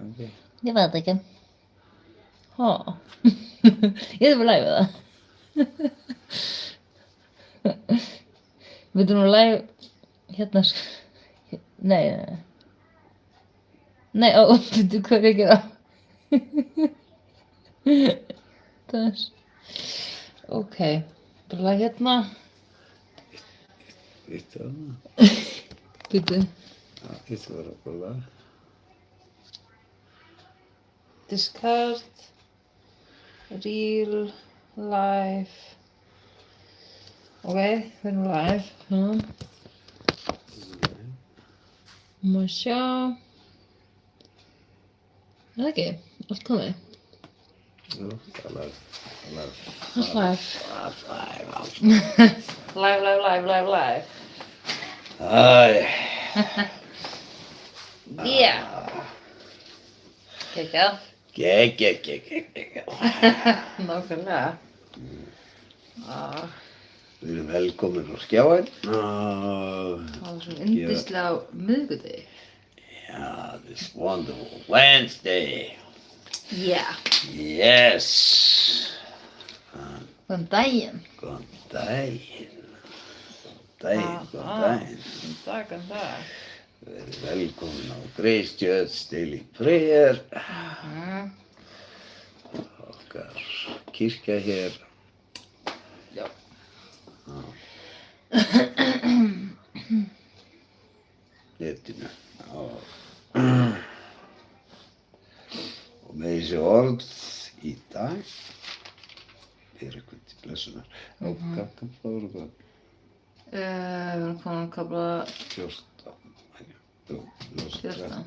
gangi? Ég veit ekki. Ha. Ég er bara live eða? Við erum live hérna. Nei. Nei, veitu hvað er ég að gera? Það er. Ok, bara live hérna. Vittu þarna? Bíddu. Já, þetta var okkur lag. Discard. Real. Live. Ok, við erum live. Má sjá. Er það ekki? Allt komið? Jú, það er lag. Allt live. Live. Æ. Yeah. Gekjað. Geggjað. Nákvæmlega. Við erum velkomin á skjáinn. Það var svo yndislega á miðvikudegi. Yeah, this wonderful Wednesday. Yeah. Yes. Góðan daginn. Góðan daginn. Góðan daginn. Góðan dag. Verið velkomin á Grace Church Daily Prayer. Okkar kirkja hér. Já. Netinu. Og með þessi orð í dag er eitthvað til blessunar. Og hvað voru það? Við erum komin að kafla 14. Jú, 14.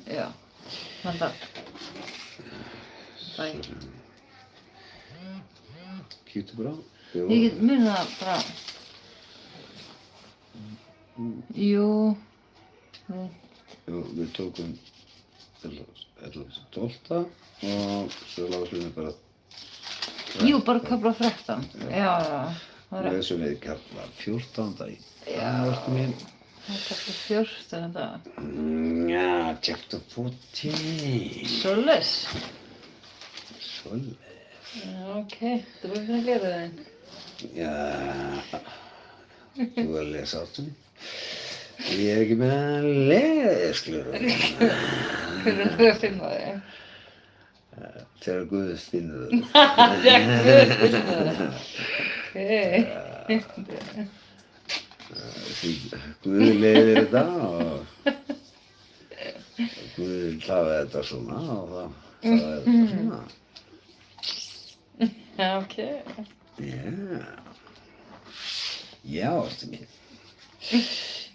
Já. Vanda. Bæ. Kíktu bara á. Ég get munið það bara. Jú. Jú, við tókum 11.12 og svo lásum við bara Jú, bara kafla 13. Já. Það er rétt. Lesum við kafla 14. Já. Ástu mín. Það er kafla 14 þetta. Já, chapter 14. Svoleiðis. Svoleiðis. Já, ok. Þú er fyrir að gera þinn. Já, þú að lesa ástu mín. Ég er ekki með að lesklur. Hvernig er það að finna þig? Þegar Guð finnur það. Þegar Guð finnur það. Ok. Því Guð leiðir þetta og Guð hlaði þetta svona og það er þetta svona. Já, ok. Já, ástu mín.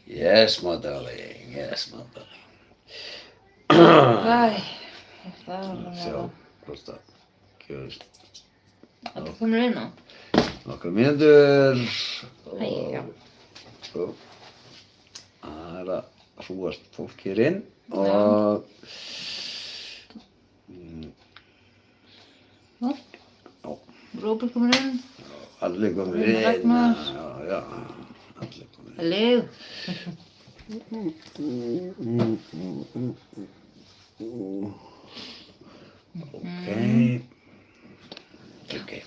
Yes, my darling. Æ, það var Sjá hvort það gerist. Þú komur inn á? Nokkrar mínútur Já. og það er að hrúgast fólk hér inn og Já. Róbert komur inn. allir komnir inn. Ragnar. Já, allir komnir inn. Hello. Okay.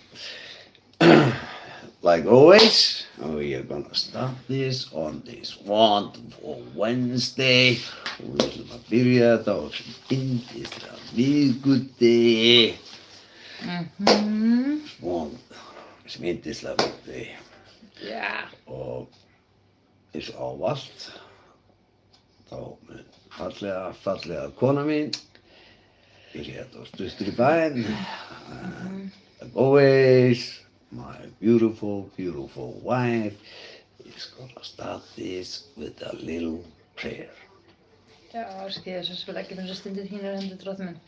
Like always, we are gonna start this on this wonderful Wednesday. Og við ætlum að byrja þetta á þessum yndislega miðvikudegi. Þessum yndislega miðvikudegi. Já. Og eins og ávallt, þá mun fallega kona mín byrja þetta á stuttur í bæn. Like always, my beautiful wife is gonna start this with a little prayer. Já, skil Jesus, vil ekki finnst stundir þínar hendur drottinn minn.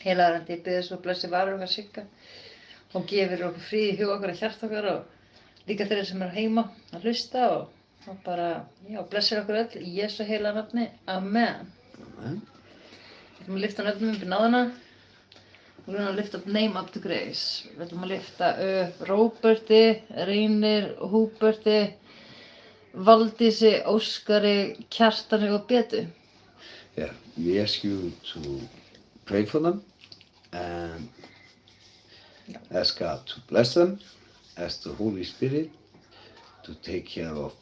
Heilagur andi, ég bið svo blessi varir okkar Sigga og gefur okkur frið í hug okkar og hjarta okkar og líka þeirra sem eru heima að hlusta og bara, já, blessir okkur öll í Jesú heilaga nafni. Amen. Amen. Við ætlum að lyfta nöfnum upp í náðina. Við ætlum að lyfta upp name up to grace. Við ætlum að lyfta upp Róberti, Reynir, Húberti, Valdísi, Óskari, Kjartani og Betu. Yeah, we ask you to pray for them and ask God to bless them, ask the Holy Spirit to take care of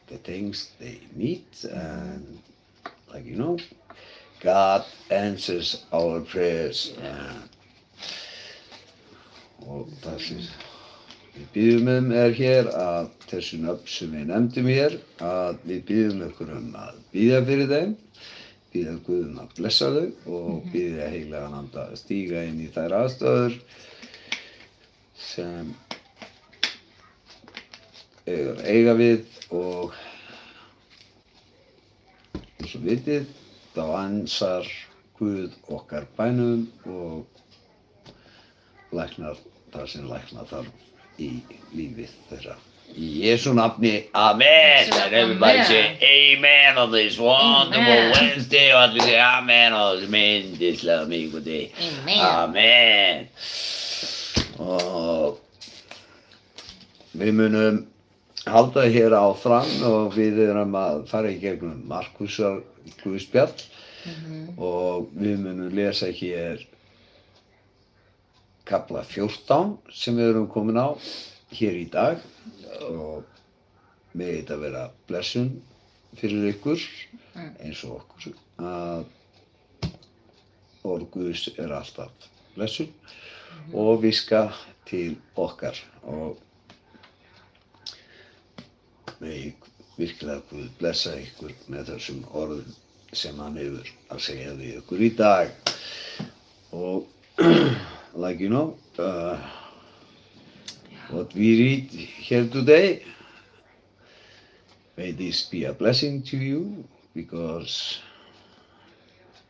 the things they need, and like you know, God answers our prayers. Og það sem við biðjum hér að þessu nöfn sem við nefndum hér, að við biðjum ykkur að biðja fyrir þeim, biðja Guð að blessa þau og biðja heilagan anda að stíga inn í þær aðstæður sem eiga við, og eins og vitið, þá ansar Guð okkar bænum og læknar það sem lækna þarf í lífið þeirra. Í Jesú nafni, amen! And everybody say amen on this wonderful Wednesday, og allir say amen on this myndislega mikuði. Amen! Og við munum halda hér áfram og við erum að fara í gegnum Markúsar guðspjall og við munum lesa hér kafla 14 sem við erum komin á hér í dag, og með þetta vera blessun fyrir ykkur eins og okkur, að orð Guðs alltaf blessun og viska til okkar, og með virkilega Guð blessa ykkur með þessum orðum sem hann hefur að segja við ykkur í dag. Og like you know, what we read here today, may this be a blessing to you, because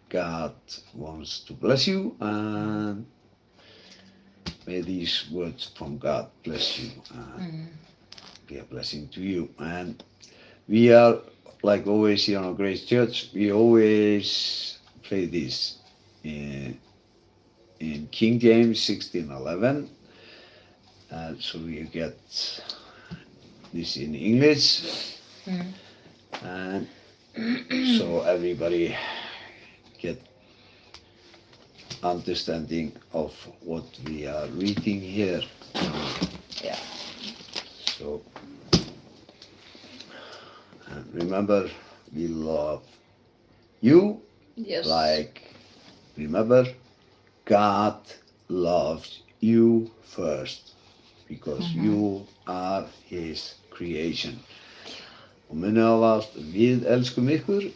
God wants to bless you, and may these words from God bless you and be a blessing to you. And we are, like always here on Grace Church, we always play this in King James 16:11, so you get this in English, and so everybody get understanding of what we are reading here. Yeah. So, and remember, we love you. Yes. Like, remember, God loves you first, because you are His creation. Og munið ávallt, við elskum ykkur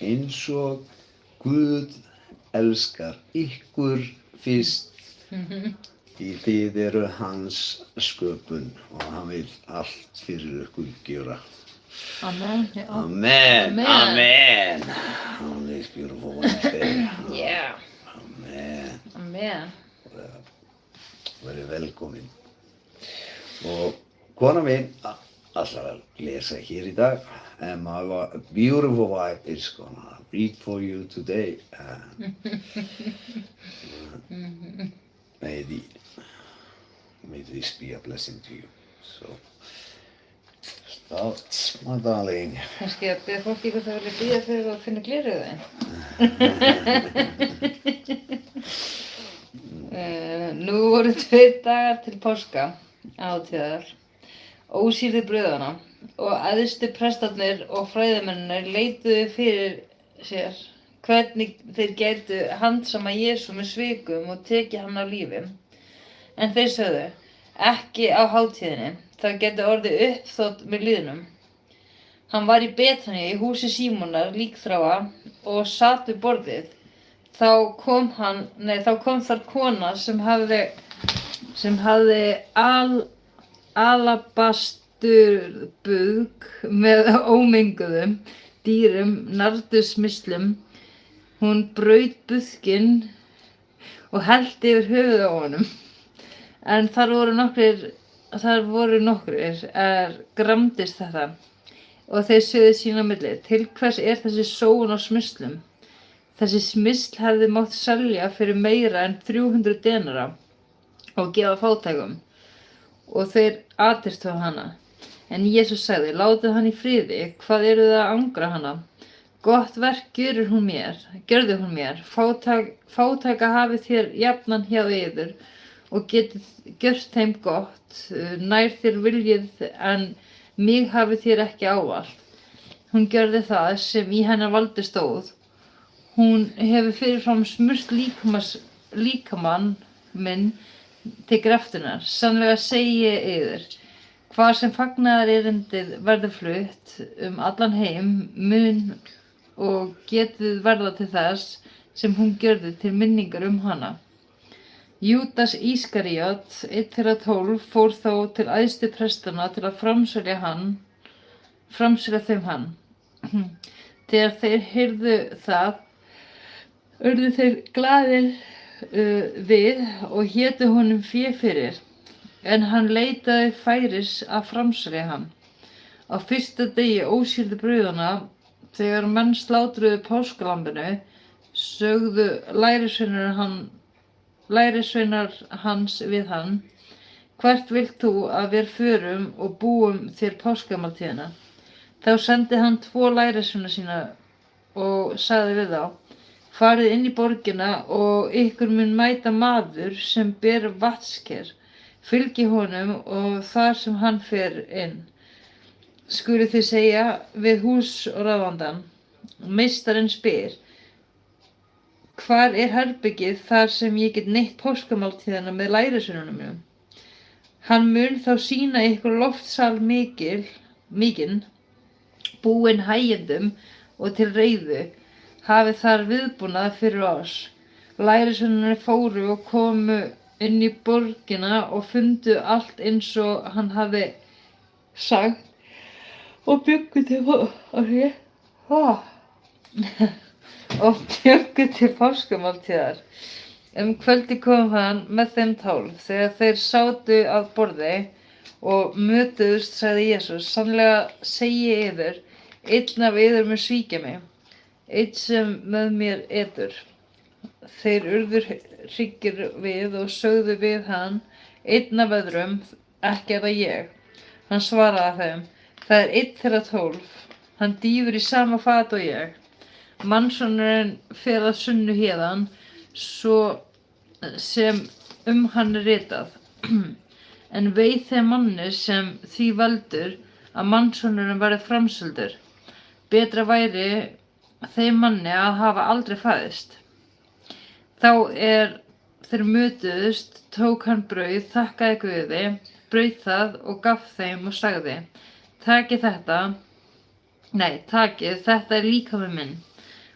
eins og Guð elskar ykkur fyrst, því þið eru hans sköpun og hann vil allt fyrir ykkur gera. Amen. Amen. Amen. On this beautiful Wednesday. Yeah. Amen. Amen. Verið velkomin. Og kona mín ætlar að lesa hér í dag, and my beautiful wife is gonna read for you today. May this be a blessing to you. So, start, my darling. Kannski að biðja fólki hvort það vilja bíða fyrir að finna gleraugu. Nú voru 2 dagar til páska hátíðar, ósýrði brauðanna, og æðstu prestarnir og fræðimennirnir leituðu fyrir sér hvernig þeir gætu handsama Jesú með svikum og tekið hann af lífi. En þeir sögðu, ekki á hátíðinni, það gæti orðið uppþot með lýðnum. Hann var í Betaníu í húsi Símonar líkþráa og sat við borðið. Þá kom þar kona sem hafði alabasturbúk með ómenguðum dýrum, nardusmislum. Hún braut buskinn og hellti yfir höfuðið á honum. En þar voru nokkrir gramdist þetta, og þeir sögðu sín á milli, til hvers þessi sóun á smislum? Þessi smisl hefði mátt selja fyrir meira en 300 denara og gefa fátækum, og þeir athyrntu hana. En Jesús sagði, látið hann í friði, hvað eruð þið að angra hana? Gott verk gjörði hún mér, fátæka hafið þér jafnan hjá yður og getið gjört þeim gott, nær þér viljið en mig hafið þér ekki ávallt. Hún gjörði það sem í hennar valdi stóð. Hún hefur fyrirfram smurt líkamann minn til greftunar. Sannlega segi ég yður, hvar sem fagnaðarerindið verður flutt allan heim mun og getið verða til þess sem hún gjörði til minningar hana. Júdas Ískaríot, einn þeirra 12, fór þó til æðstu prestana til að framselja þeim hann. Þegar þeir heyrðu það, urðu þeir glaðir við og hétu honum fé fyrir, en hann leitaði færis að framselja hann. Á fyrsta degi ósýrðu brauðanna, þegar menn slátruðu páskalambinu, sögðu lærisveinar hans við hann, hvert vilt þú að við förum og búum þér páskamáltíðina? Þá sendi hann 2 lærisveina sína og sagði við þá, farið inn í borgina og ykkur mun mæta maður sem ber vatnsker, fylgi honum og þar sem hann fer inn. Skuluð þið segja við húsráðandann, meistarinn spyr, hvar herbergið þar sem ég get neytt páskamáltíðina með lærisveinunum mínum? Hann mun þá sýna ykkur loftsal mikinn, búinn hægjendum og til reiðu, hafið þar viðbúnað fyrir oss. Lærisveinarnir fóru og komu inn í borgina og fundu allt eins og hann hafði sagt og bjuggu til páskamáltíðar. Kvöldi kom hann með þeim 12. Þegar þeir sátu að borði og mötuðust, sagði Jesús, sannlega segi ég yður, einn af yður mun svíkja mig, einn sem með mér etur. Þeir urðu hryggir við og sögðu við hann, einn af öðrum, ekki það ég. Hann svaraði þeim, það einn þeirra 12, hann dýfur í sama fat og ég. Mannssonurinn fer að sunnu héðan, svo sem hann ritað. En vei þeim manni sem því veldur að mannssonurinn verði framseldur. Betra væri þeim manni að hafa aldrei fæðst. Þá þeir mötuðust, tók hann brauð, þakkaði Guði, braut það og gaf þeim og sagði, takið, þetta líkami minn.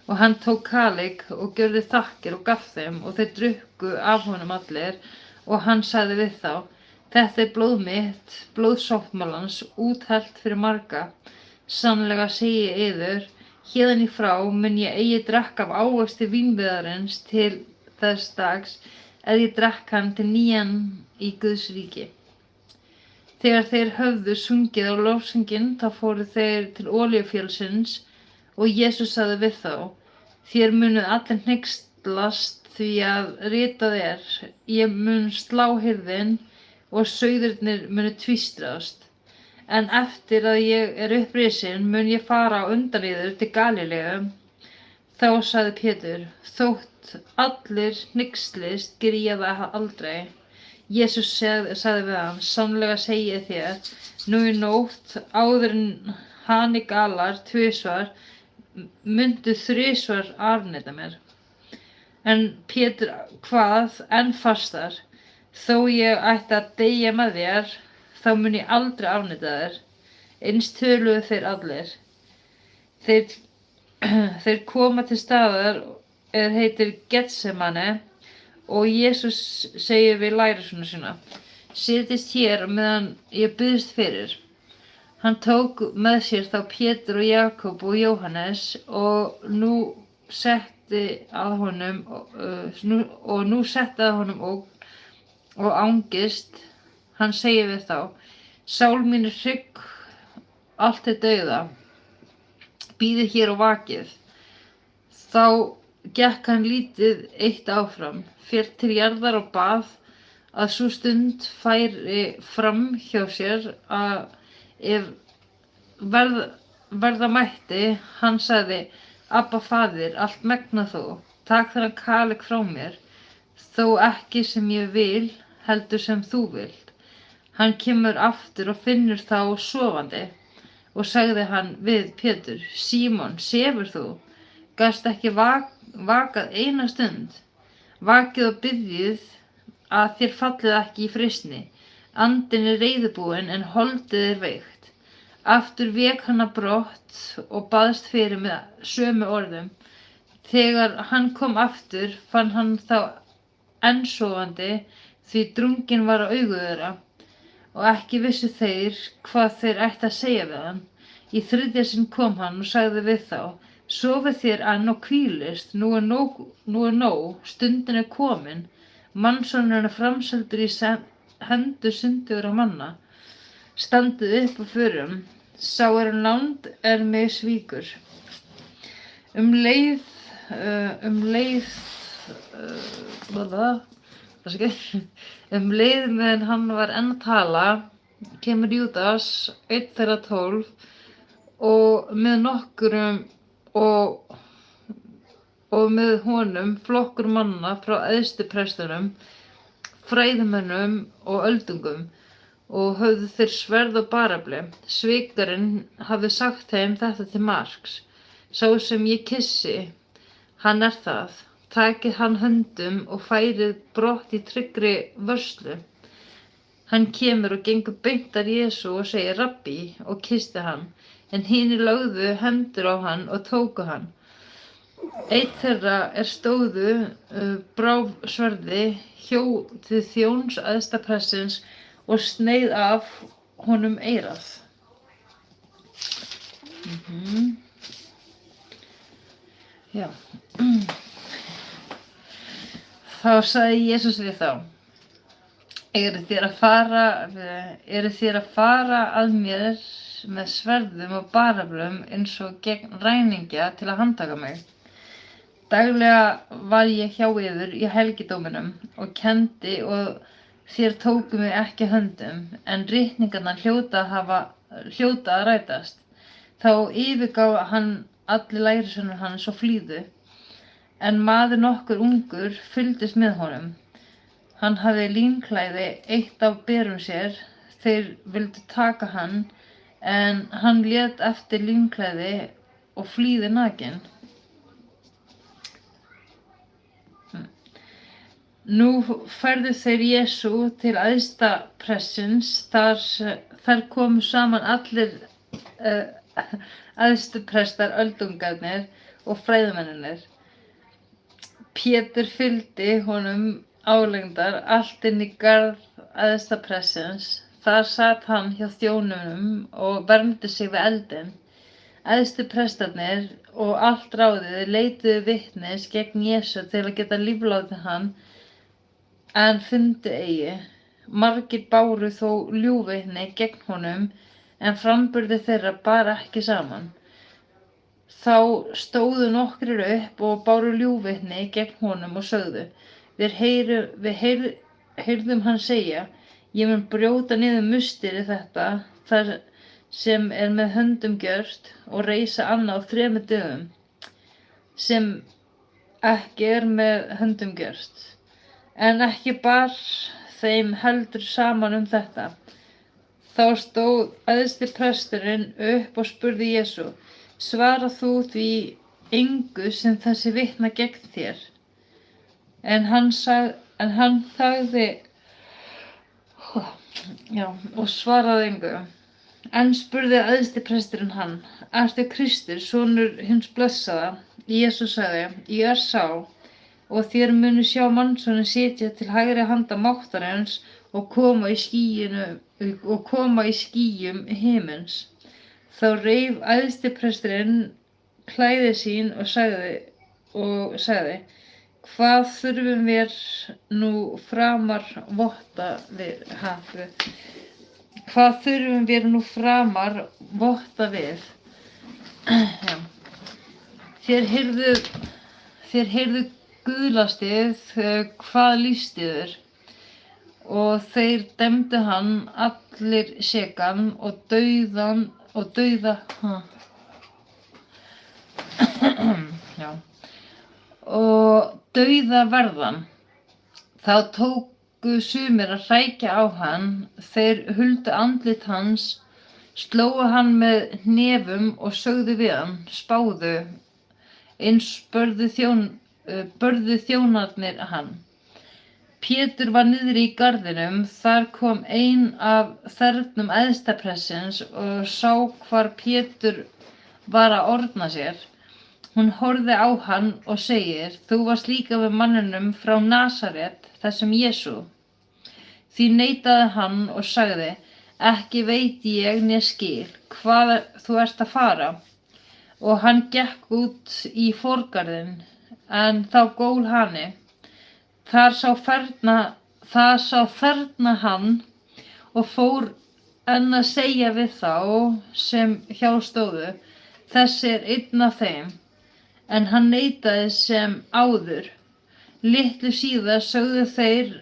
Og hann tók kalig og gjörði þakkir og gaf þeim og þeir drukku af honum allir og hann sagði við þá, þetta blóð mitt, blóð sáttmálans, úthellt fyrir marga. Sannlega segi ég yður, héðan í frá mun ég eigi drekka af ávexti vínviðarins til þess dags, ég drekk hann til nýjan í Guðs ríki. Þegar þeir höfðu sungið á lofsönginn, þá fóru þeir til Olíufjallsins og Jesús sagði við þá, þér munuð allir hneykslast því að ritað ég mun slá hirðinn og sauðirnir munu tvístrast. En eftir að ég upprisin mun ég fara á undan yður til Galileu. Þá sagði Pétur, þótt allir hneykslist geri ég það aldrei. Jesús sagði við hann, sannlega segi ég þér, nú í nótt áður en hani galar 2 myndu 3 afneita mér. En Pétur kvað enn fastar, þó ég ætti að deyja með þér, þá mun ég aldrei afneita þér. Eins töluðu þeir allir. Þeir koma til staðar heitir Getsemane og Jesús segir við lærisveinana sína, setjist hér meðan ég biðst fyrir. Hann tók með sér þá Pétur og Jakob og Jóhannes og nú setti að honum og angist. Hann segir við þá, sál mín hrygg allt til dauða, bíðið hér og vakið. Þá gekk hann lítið eitt áfram, féll til jarðar og bað að sú stund færi fram hjá sér að ef verða mætti, hann sagði, Abba faðir, allt megna þú, tak þennan kalik frá mér, þó ekki sem ég vil, heldur sem þú vilt. Hann kemur aftur og finnur þá sofandi og sagði hann við Pétur, Símon, sefur þú? Gast ekki vakað eina stund? Vakið og biðjið að þér fallið ekki í freistni. Andinn er reiðubúinn en holdið er veikt. Aftur vék hann á brott og baðst fyrir með sömu orðum. Þegar hann kom aftur fann hann þá enn sofandi því drunginn var á augu þeirra og ekki vissu þeir hvað þeir ættu að segja við hann. Í þriðja sinn kom hann og sagði við þá, sofið þér enn og hvílist, nú er nóg, stundin er komin, mannssonurinn er framseldur í hendur syndugra manna. Standið upp og förum, sá er nánd er mig svíkur. Um leið meðan hann var enn að tala, kemur Júdas, einn þeirra 12, og með nokkurum og með honum flokkur manna frá æðstuprestunum, fræðimönnum og öldungum, og höfðu þeir sverð og barefli. Svikarinn hafði sagt þeim þetta til marks. Sá sem ég kyssi, hann er það. Takið hann höndum og færið brott í tryggri vörslu. Hann kemur og gengur beint að Jesú og segir Rabbi og kyssti hann, en hinir lögðu hendur á hann og tóku hann. Einn þeirra stóðu brá sverði, hjó til þjóns æðstaprestsins og sneið af honum eyrað. Já. Þá sagði Jesús við þá, eru þér að fara að mér með sverðum og bareflum eins og gegn ræningja til að handtaka mig? Daglega var ég hjá yður í helgidóminum og kenndi og þér tóku mig ekki höndum, en ritningarnar hljóta að rætast. Þá yfirgaf hann allir lærisveinur hans og flýðu, en maður nokkur ungur fylgdist með honum. Hann hafði línklæði eitt af berum sér, þeir vildu taka hann, en hann lét eftir línklæði og flýði nakinn. Nú færðu þeir Jesú til æðstaprestsins, þar komu saman allir æðstuprestar, öldungarnir og fræðimennirnir. Pétur fylgdi honum álengdar allt inn í garð æðstaprestsins. Þar sat hann hjá þjónunum og vermdi sig við eldinn. Æðstuprestarnir og allt ráðið leituðu vitnis gegn Jesú til að geta líflátið hann, en fundu eigi. Margir báru þó ljúgvitni gegn honum, en framburði þeirra bar ekki saman. Þá stóðu nokkrir upp og báru ljúgvitni gegn honum og sögðu, við heyrðum hann segja, ég mun brjóta niður musterið þetta, þar sem er með höndum gjört, og reisa annað á 3 dögum, sem ekki er með höndum gjört. En ekki bar þeim heldur saman þetta. Þá stóð æðstipresturinn upp og spurði Jesú, svara þú því engu sem þessi vitna gegn þér? En hann þagði og svaraði engu. En spurði æðstipresturinn hann, ertu Kristur, sonur hins blessaða? Jesús sagði, ég er sá, og þér munu sjá mannssonin sitja til hægri handa máttarins og koma í skýjum himins. Þá reif æðstipresturinn klæði sín og sagði, hvað þurfum við nú framar votta við? Hvað þurfum við nú framar votta við? Þér heyrðu guðlastið, hvað lýst yður? Og þeir dæmdu hann allir sekan og dauða og dauðaverðan. Þá tóku sumir að hrækja á hann, þeir huldu andlit hans, slógu hann með hnefum og sögðu við hann, spáðu, eins börðu þjónarnir hann. Pétur var niðri í garðinum, þar kom ein af þernum æðstaprestins og sá hvar Pétur var að orna sér. Hún horfði á hann og segir, þú varst líka með manninum frá Nasaret, þessum Jesú. Því neitaði hann og sagði, ekki veit ég né skil, hvað þú ert að fara. Og hann gekk út í forgarðinn, en þá gól hani. Það sá ferna hann og fór enn að segja við þá sem hjá stóðu, þessi einn af þeim, en hann neitaði sem áður. Litlu síðar sögðu þeir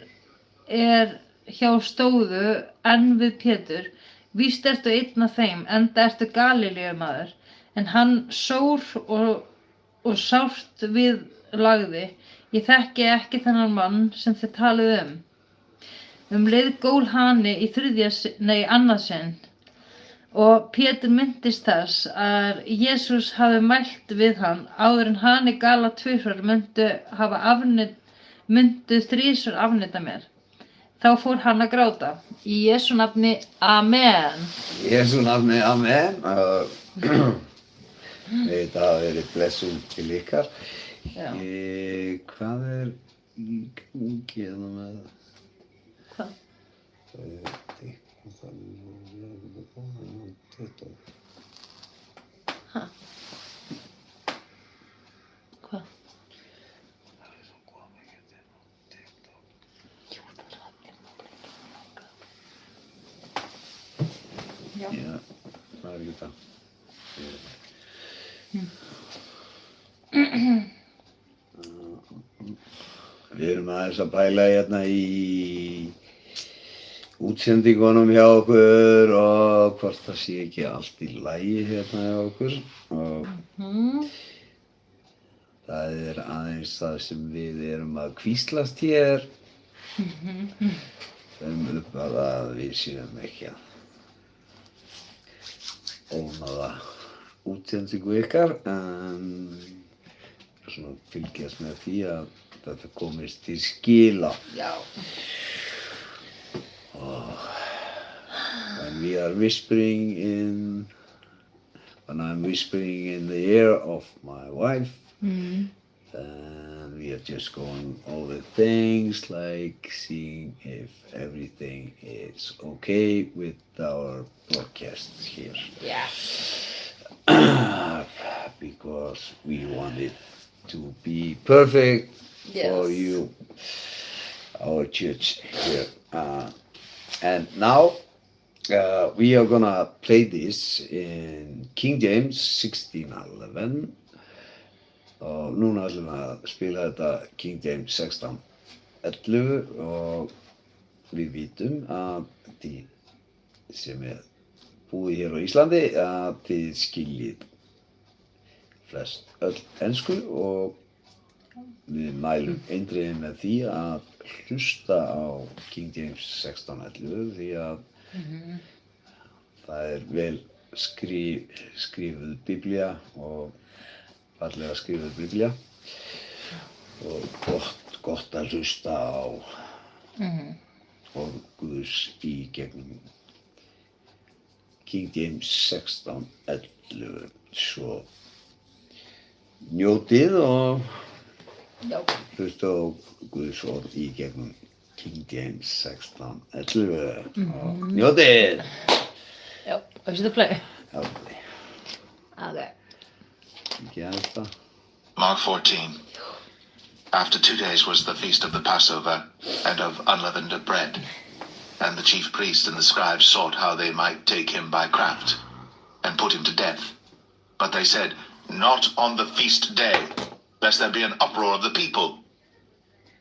hjá stóðu enn við Pétur, víst ertu einn af þeim, enda ertu Galileumaður, en hann sór og sárt við lagði. Ég þekki ekki þennan mann sem þið talið leið gól hani í annað sinn. Og Pétur minntist þess að Jesús hafi mælt við hann áður en hani gala tvisvar myndu þrisvar afneita mér. Þá fór hann að gráta. Í Jesú nafni, amen. Í Jesú nafni, amen. Þetta hafi verið blessun til ykkar. Hvað í gangi hérna með? Hvað? Hæ? Hvað? Það svo komið hérna á TikTok. Já. Já, það ekki það. Við erum aðeins að pæla hérna í útsendingunum hjá okkur og hvort það sé ekki allt í lagi hérna hjá okkur. Og það aðeins það sem við erum að hvíslast hér. Upp að við séum ekki að ónáða útsendingu ykkar, en svona fylgjast með því að þetta komist til skila. Já. When I'm whispering in the ear of my wife, and we are just going over things like seeing if everything is okay with our broadcast here. Yeah. Because we want it to be perfect. Yes. For you, our church here. And now we are gonna play this in King James 16:11. Og núna ætlum við að spila þetta King James 16:11 og við vitum að þið sem búið hér á Íslandi að þið skiljið flest öll ensku og við mælum eindregið með því að hlusta á King James 16:11 því að það vel skrifuð biblía og fallega skrifuð biblía og gott að hlusta á orð Guðs í gegnum King James 16:11. Svo njótið og hlusta á Guðs orð í gegnum King James 16:11 og njótið! Já, og setja play. Já, Okay. Mark 14. After 2 days was the feast of the Passover and of unleavened bread. And the chief priests and the scribes sought how they might take him by craft and put him to death. But they said, not on the feast day, lest there be an uproar of the people.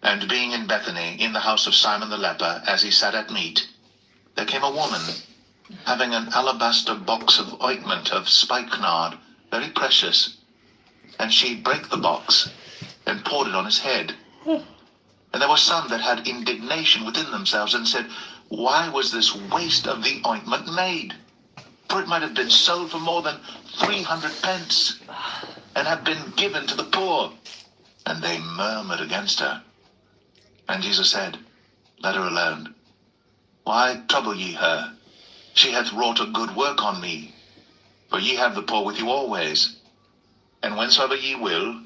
And being in Bethany, in the house of Simon the leper, as he sat at meat, there came a woman, having an alabaster box of ointment of spikenard, very precious. And she brake the box, and poured it on his head. And there were some that had indignation within themselves and said, Why was this waste of the ointment made? For it might have been sold for more than 300 pence, and have been given to the poor. And they murmured against her. And Jesus said, Let her alone. Why trouble ye her? She hath wrought a good work on me. For ye have the poor with you always, and whensoever ye will,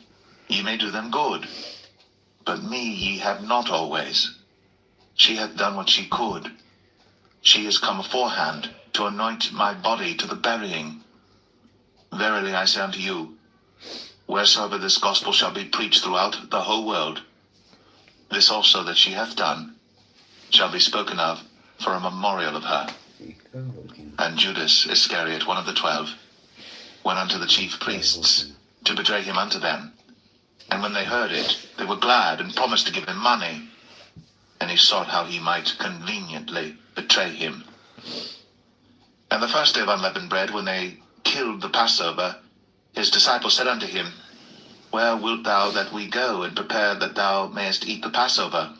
ye may do them good. But me ye have not always. She hath done what she could. She is come aforehand to anoint my body to the burying. Verily I say unto you, wheresoever this gospel shall be preached throughout the whole world, this also that she hath done shall be spoken of for a memorial of her. And Judas Iscariot, one of the 12, went unto the chief priests to betray him unto them. And when they heard it, they were glad, and promised to give him money. And he sought how he might conveniently betray him. And the first day of unleavened bread, when they killed the Passover, his disciples said unto him, Where wilt thou that we go, and prepare that thou mayest eat the Passover?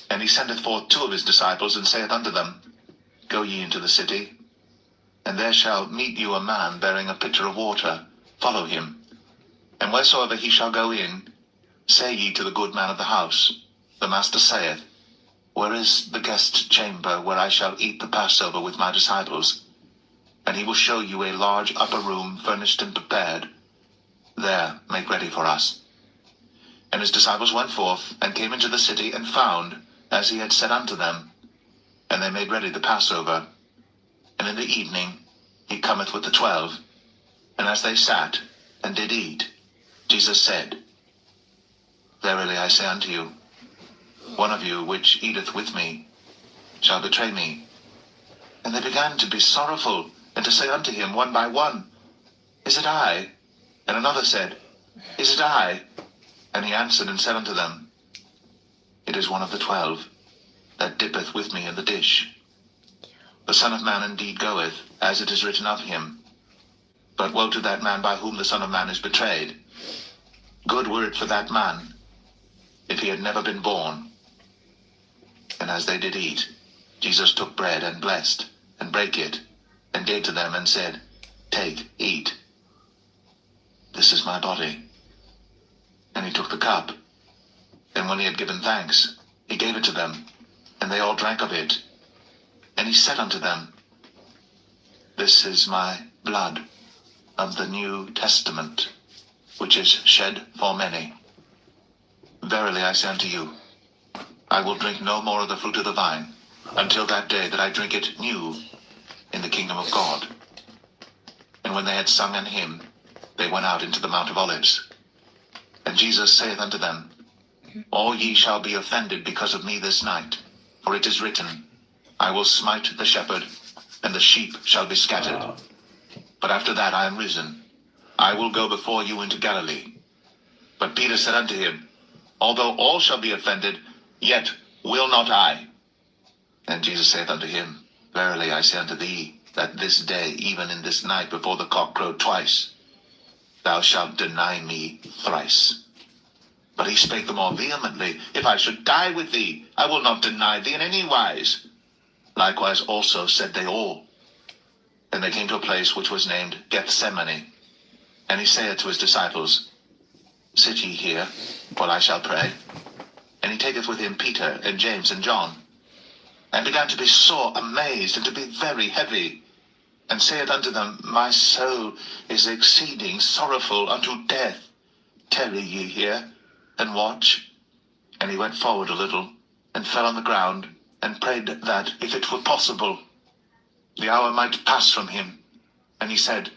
And he sendeth forth 2 of his disciples, and saith unto them, Go ye into the city, and there shall meet you a man bearing a pitcher of water. Follow him. And wheresoever he shall go in, say ye to the good man of the house, The master saith, Where is the guest chamber where I shall eat the Passover with my disciples? And he will show you a large upper room, furnished and prepared. There make ready for us. And his disciples went forth, and came into the city, and found, as he had said unto them. And they made ready the Passover. And in the evening he cometh with the 12. And as they sat and did eat, Jesus said, Verily I say unto you, one of you which eateth with me shall betray me. And they began to be sorrowful, and to say unto him one by one, Is it I? And another said, Is it I? And he answered and said unto them, It is one of the 12, that dippeth with me in the dish. The Son of Man indeed goeth, as it is written of him. But woe to that man by whom the Son of Man is betrayed. Good were it for that man, if he had never been born. And as they did eat, Jesus took bread, and blessed, and brake it, and gave to them, and said, Take, eat. This is my body. And he took the cup, and when he had given thanks, he gave it to them, and they all drank of it. And he said unto them, This is my blood of the New Testament, which is shed for many. Verily I say unto you, I will drink no more of the fruit of the vine, until that day that I drink it new in the kingdom of God. And when they had sung an hymn, they went out into the Mount of Olives. And Jesus saith unto them, All ye shall be offended because of me this night, for it is written, I will smite the shepherd, and the sheep shall be scattered. But after that I am risen, I will go before you into Galilee. But Peter said unto him, Although all shall be offended, yet will not I. And Jesus saith unto him, Verily I say unto thee, that this day, even in this night, before the cock crow twice, thou shalt deny me thrice. But he spake the more vehemently, If I should die with thee, I will not deny thee in any wise. Likewise also said they all. Then they came to a place which was named Gethsemane. And he saith to his disciples, Sit ye here, while I shall pray. And he taketh with him Peter, and James, and John, and began to be sore amazed, and to be very heavy, and saith unto them, My soul is exceeding sorrowful unto death. Tarry ye here, and watch. And he went forward a little, and fell on the ground, and prayed that, if it were possible, the hour might pass from him. And he said,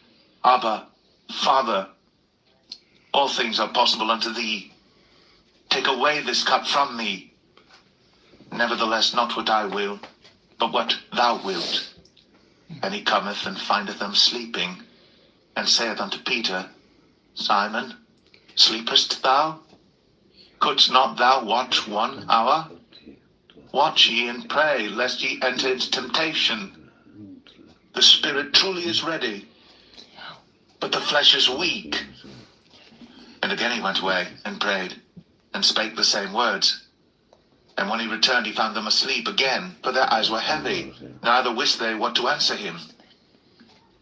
Abba, Father, all things are possible unto thee. Take away this cup from me. Nevertheless, not what I will, but what thou wilt. And he cometh and findeth them sleeping, and saith unto Peter, Simon, sleepest thou? Couldst not thou watch 1 hour? Watch ye and pray, lest ye enter into temptation. The spirit truly is ready, but the flesh is weak. And again he went away and prayed, and spake the same words. And when he returned, he found them asleep again, for their eyes were heavy, neither wist they what to answer him.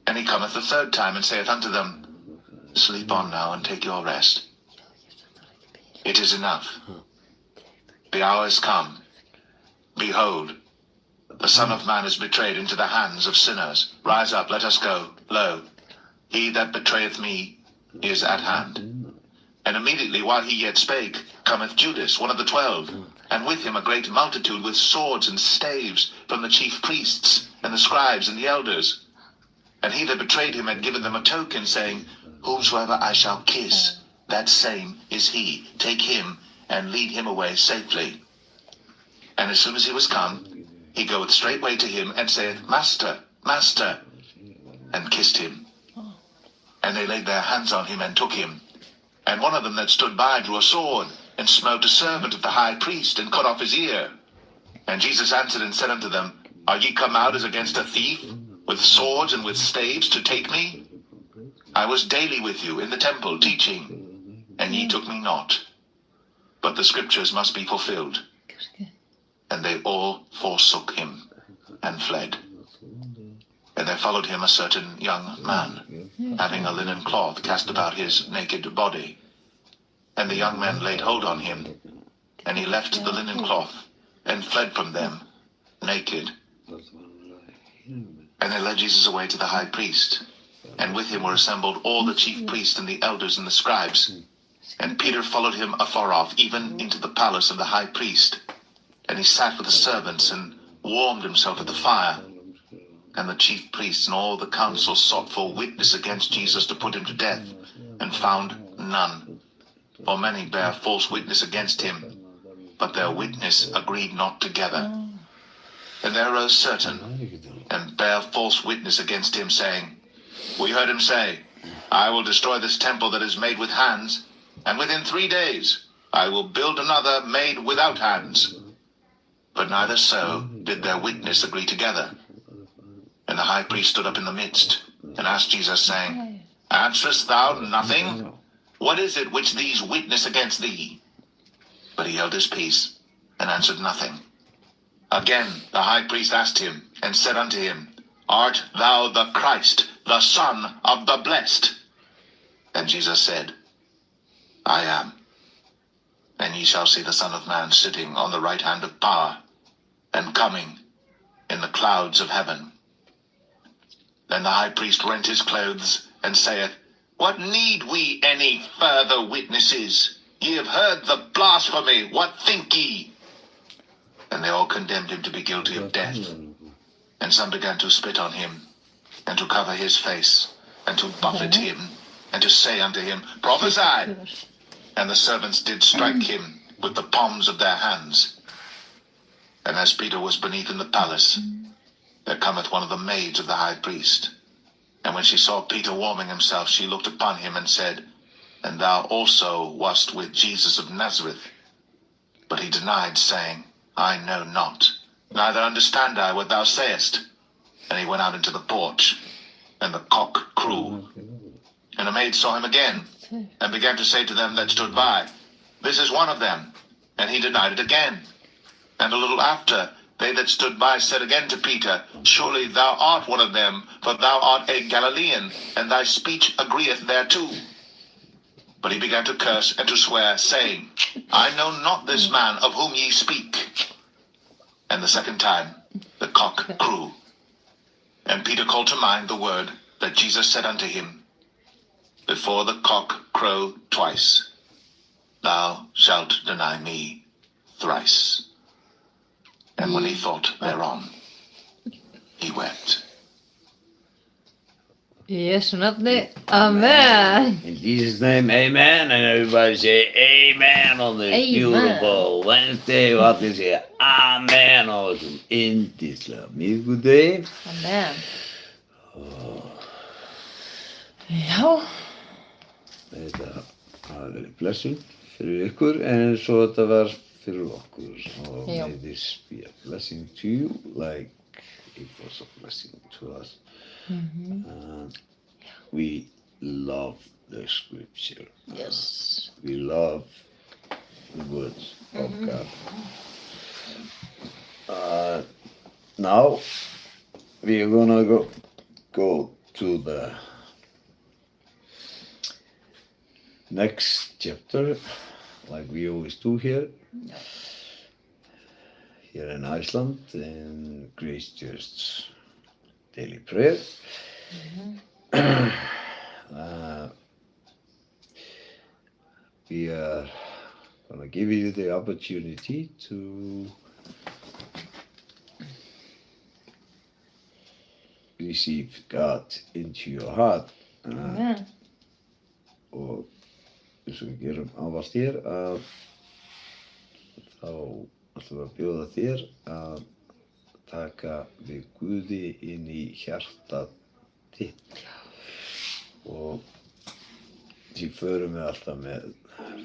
And he cometh the third time, and saith unto them, Sleep on now, and take your rest. It is enough. The hour is come. Behold, the Son of Man is betrayed into the hands of sinners. Rise up, let us go. Lo, he that betrayeth me is at hand. And immediately while he yet spake, cometh Judas, one of the 12, and with him a great multitude with swords and staves from the chief priests and the scribes and the elders. And he that betrayed him had given them a token, saying, Whomsoever I shall kiss, that same is he. Take him, and lead him away safely. And as soon as he was come, he goeth straightway to him, and saith, Master, Master, and kissed him. And they laid their hands on him, and took him. And one of them that stood by drew a sword, and smote a servant of the high priest, and cut off his ear. And Jesus answered and said unto them, Are ye come out as against a thief, with swords and with staves, to take me? I was daily with you in the temple, teaching, and ye took me not. But the scriptures must be fulfilled. And they all forsook him, and fled. And there followed him a certain young man, having a linen cloth cast about his naked body. And the young men laid hold on him, and he left the linen cloth, and fled from them, naked. And they led Jesus away to the high priest, and with him were assembled all the chief priests and the elders and the scribes. And Peter followed him afar off, even into the palace of the high priest. And he sat with the servants, and warmed himself at the fire. And the chief priests and all the council sought for witness against Jesus to put him to death, and found none. For many bare false witness against him, but their witness agreed not together. And there arose certain, and bare false witness against him, saying, We heard him say, I will destroy this temple that is made with hands, and within 3 days I will build another made without hands. But neither so did their witness agree together. And the high priest stood up in the midst, and asked Jesus, saying, Answerest thou nothing? What is it which these witness against thee? But he held his peace, and answered nothing. Again the high priest asked him, and said unto him, Art thou the Christ, the Son of the Blessed? And Jesus said, I am. And ye shall see the Son of Man sitting on the right hand of power, and coming in the clouds of heaven. Then the high priest rent his clothes, and saith, What need we any further witnesses? Ye have heard the blasphemy. What think ye? And they all condemned him to be guilty of death. And some began to spit on him, and to cover his face, and to buffet him, and to say unto him, Prophesy! And the servants did strike him with the palms of their hands. And as Peter was beneath in the palace, there cometh one of the maids of the high priest. And when she saw Peter warming himself, she looked upon him and said, And thou also wast with Jesus of Nazareth. But he denied, saying, I know not, neither understand I what thou sayest. And he went out into the porch, and the cock crew. And a maid saw him again, and began to say to them that stood by, This is one of them. And he denied it again. And a little after, they that stood by said again to Peter, Surely thou art one of them, for thou art a Galilean, and thy speech agreeth thereto. But he began to curse and to swear, saying, I know not this man of whom ye speak. And the second time the cock crew. And Peter called to mind the word that Jesus said unto him, Before the cock crow twice, thou shalt deny me thrice. And when he thought thereon, he wept. Í Jesú nafni, amen. In Jesus' name, amen. And everybody say amen on this Amen. beautiful Wednesday. Og allir segja amen á þessum yndislega miðvikudegi. Amen. Já, Þetta hafa verið blessun fyrir ykkur en svo þetta var fyrir okkur. Og Já. may this be a blessing to you like it was a blessing to us. And we love the scripture. Yes. We love the words of God. Now we are gonna go to the next chapter, like we always do here. Yeah. Here in Iceland, in Grace Church Daily Prayer. We are gonna give you the opportunity to receive God into your heart. Amen. Og eins og við gerum ávallt hér að þá ætlum við að bjóða þér að taka við Guði inn í hjartað þitt. Og því förum við alltaf með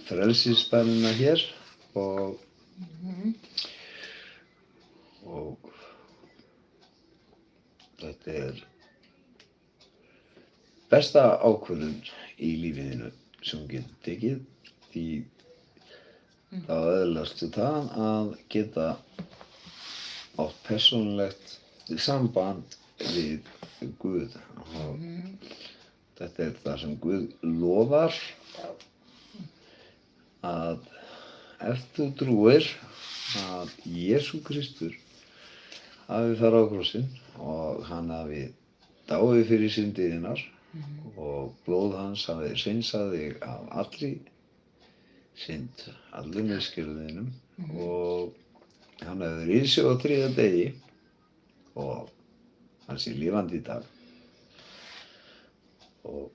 frelsisbænina hér og þetta er besta ákvörðun í lífinu sem þú getur tekið, því þá öðlastu það að geta átt persónulegt samband við Guð. Og þetta er það sem Guð lofar, að ef þú trúir að Jesú Kristur hafi farið á krossinn og hann hafi dáið fyrir syndir þínar og blóð hans hafi hreinsað þig af allri synd, allur misgjörðum þínum, og hann hefur risið á 3. degi og hann sé lifandi í dag. Og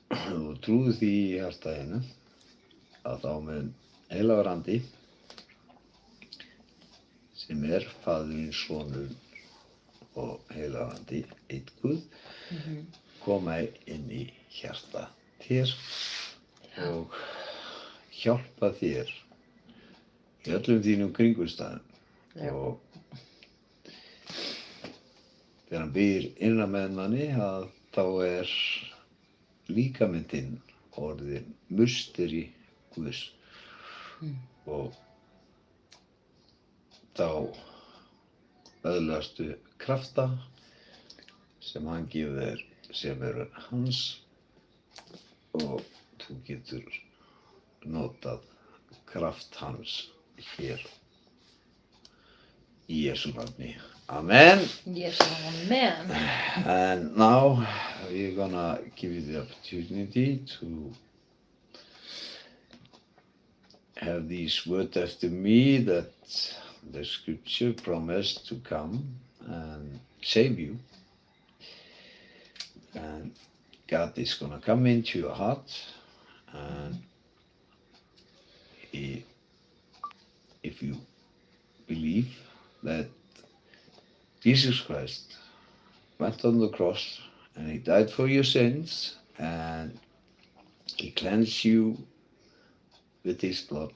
þú trúir því í hjarta þínu að þá mun heilagur andi, sem er Faðirinn, Sonur og heilagur andi, einn Guð, koma inn í hjarta þér og hjálpa þér í öllum þínum kringumstæðum. Og þegar hann býr innan með manni, að þá er líkaminn þinn orðinn musteri Guðs. Og þá öðlastu krafta sem hann gefur þér, sem eru hans, og þú getur notað kraft hans hér í Jesú nafni. Amen. Yes, amen. And now we're gonna give you the opportunity to have these words after me, that the scripture promised to come and save you. And God is gonna come into your heart, and if you believe that Jesus Christ went on the cross and he died for your sins, and he cleansed you with his blood,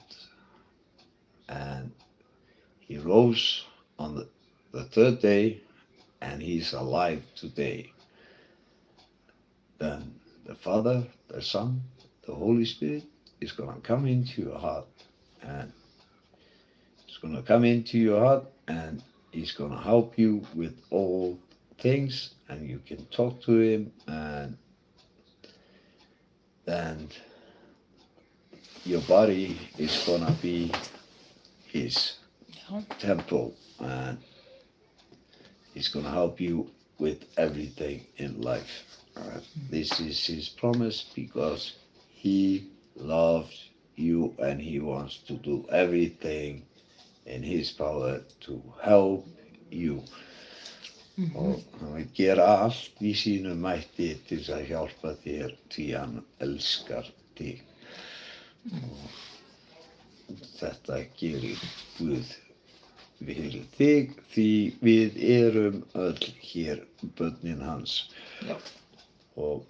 and he rose on the 3rd day, and he's alive today, then the Father, the Son, the Holy Spirit is going to come into your heart, and he's going to come into your heart, and he's going to help you with all things, and you can talk to him, and then your body is going to be his temple, and he's going to help you with everything in life. This is his promise, because he loves you and he wants to do everything in his power to help you. Og hann vil gera allt í sínum mætti til þess að hjálpa þér, því hann elskar þig. Og þetta gerir Guð fyrir þig, því við erum öll hér börnin hans. Og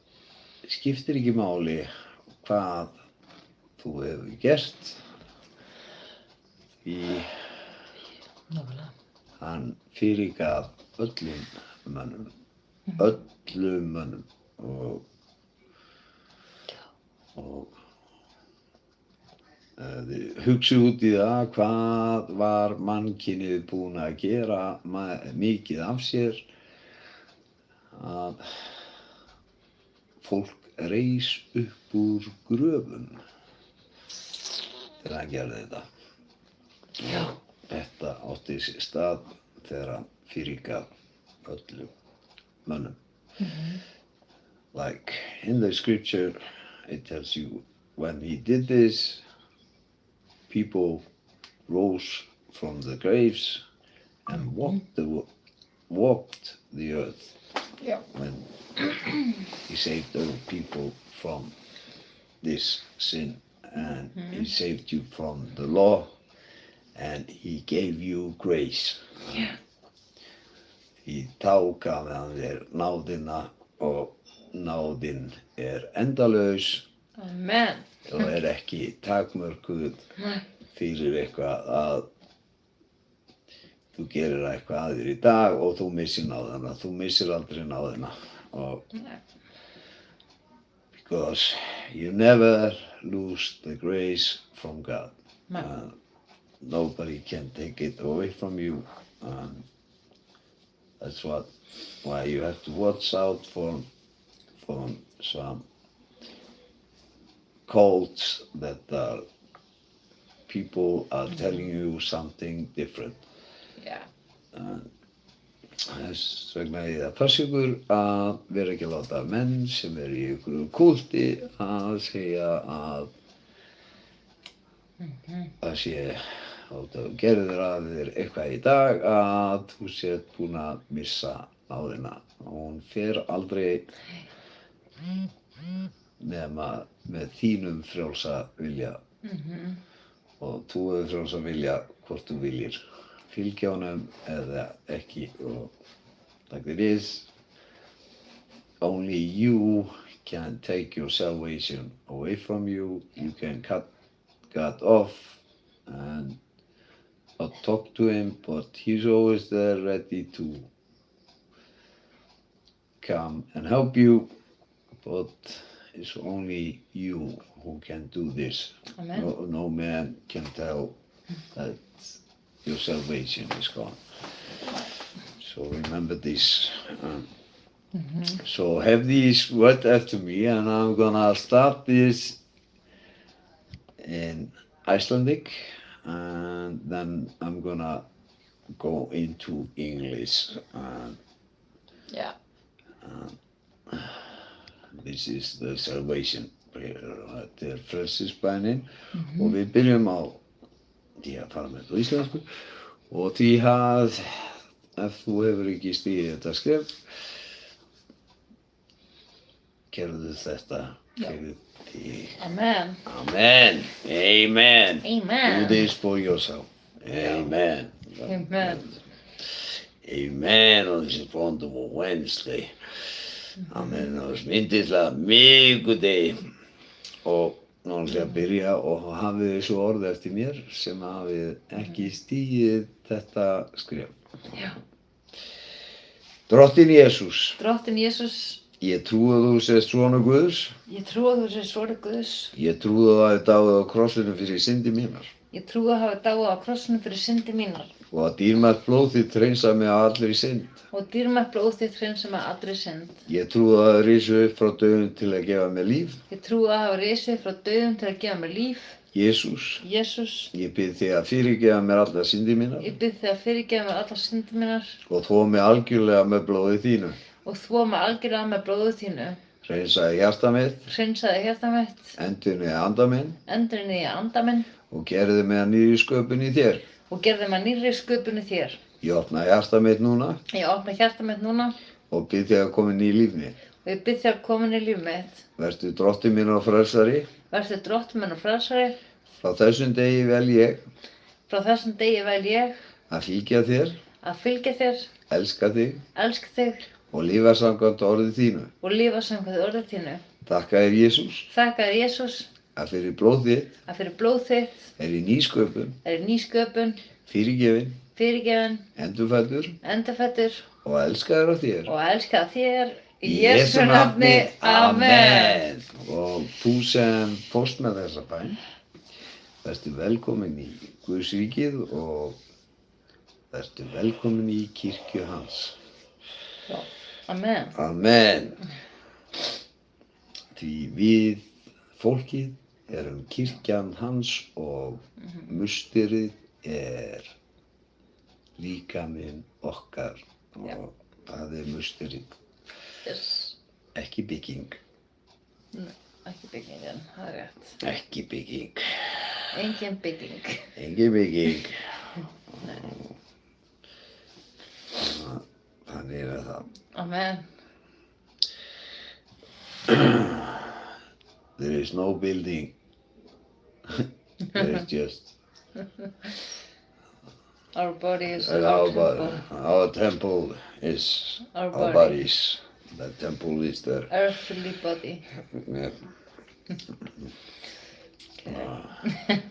skiptir ekki máli hvað þú hefur gert, því hann fyrirgaf öllum mönnum, og og hugsi út í það hvað var mannkynið búin að gera mikið af sér að fólk reis upp úr gröfum þegar hann gerði þetta. Já. Þetta átti sér stað þegar hann fyrirgaf öllum mönnum. Like in the scripture, it tells you when he did this, people rose from the graves and walked the earth. Já. When he saved all people from this sin, and he saved you from the law, and he gave you grace. Já. Í þá gaf hann þér náðina og náðin endalaus Amen. og ekki takmörkuð Nei. fyrir eitthvað að þú gerir eitthvað að þér í dag og þú missir náðina. Þú missir aldrei náðina. Nei. Because you never lose the grace from God. Nei. Nobody can take it away from you. That's why you have to watch out for some cults that people are telling you something different. Já. Þess vegna er það passa ykkur að vera ekki að láta menn sem í ykkur kulti að segja að það sé að þú gerðir að þér eitthvað í dag að þú sért búin að missa náðina. Hún fer aldrei nema með þínum frjálsa vilja og þú hefur frjálsa vilja hvort þú viljir fylgja honum eða ekki. Og like it is, only you can take your salvation away from you. You can cut God off and not talk to him, but he's always there ready to come and help you. But it's only you who can do this. Amen. No man can tell that your salvation is gone. So remember this. So have these words after me, and I'm gonna start this in Icelandic, and then I'm gonna go into English. Já. This is the salvation prayer. Þetta frelsisbænin og við byrjum á því að fara með þetta á íslensku og því að ef þú hefur ekki stigið þetta skref, gerðu þetta fyrir þig. Amen. Amen. Amen. Amen. Do this for yourself. Amen. Amen. Amen on this wonderful Wednesday. Amen á þessum yndislega miðvikudegi. Og nú ætla ég að byrja og hafið þessu orð eftir mér sem hafið ekki stigið þetta skref. Já. Drottinn Jesús, Drottinn Jesús, ég trúi að þú sést sonur Guðs. ég trúi að þú sért sonur Guðs. Ég trúi að þú dáið á krossinum fyrir syndi mínar. Ég trúi að hafa dáið á krossinum fyrir syndi mínar. Og að dýrmætt blóð þitt hreinsa mig af allri synd. Og dýrmætt blóð þitt hreinsa mig af allri synd. Ég trúi að það risu upp frá dauðum til að gefa mér líf. Ég trúi að hafa risið frá dauðum til að gefa mér líf. Jesús, Jesús, ég bið þig að fyrirgefa mér allar syndi mínar ég bið þig að fyrirgefa mér allar syndi mínar og þvo mig algjörlega með blóði þínu. og þvo mig algjörlega með blóðu þínu. Hreinsaði hjarta mitt, Hreinsaði hjarta mitt, endurniði anda minn endurniði anda minn og gerði mig að nýrri sköpun í þér. og gerði mig nýrri sköpun í þér. Ég opna hjarta mitt núna Ég opna hjarta mitt núna og bið þig að koma inn í líf mitt. og ég bið þig að koma inn í líf mitt. Vertu drottinn minn og frelsari. Vertu drottinn minn og frelsari. Frá þessum degi vel ég Frá þessum degi vel ég að fylgja þér, að fylgja þér, elska þig elska þig og lifa samkvæmt orði þínu. og lifa samkvæmt orði þínu. Þakka þér Jesús Þakka þér Jesús að fyrir blóð þitt að fyrir blóð þitt er í nýsköpun, er ný sköpun, fyrirgefin, fyrirgefin, endurfæddur endurfæddur og elskaður af þér og elska þér Í Jesú nafni, amen. Og þú sem fórst með þessa bæn, vertu velkomin í Guðs ríkið og vertu velkomin í kirkju hans. Já, amen. Amen. Því við, fólkið, erum kirkjan hans og musterið líkaminn okkar og það musterið. Yes. Ekki bygging. Nei, ekki byggingin, það rétt. Ekki bygging. Engin bygging. Engin bygging. Nei. Þannig það. Amen. There is no building. There is just Our body is our temple is Our our body. bodies. The temple is there. Earthly body. Yeah. Okay.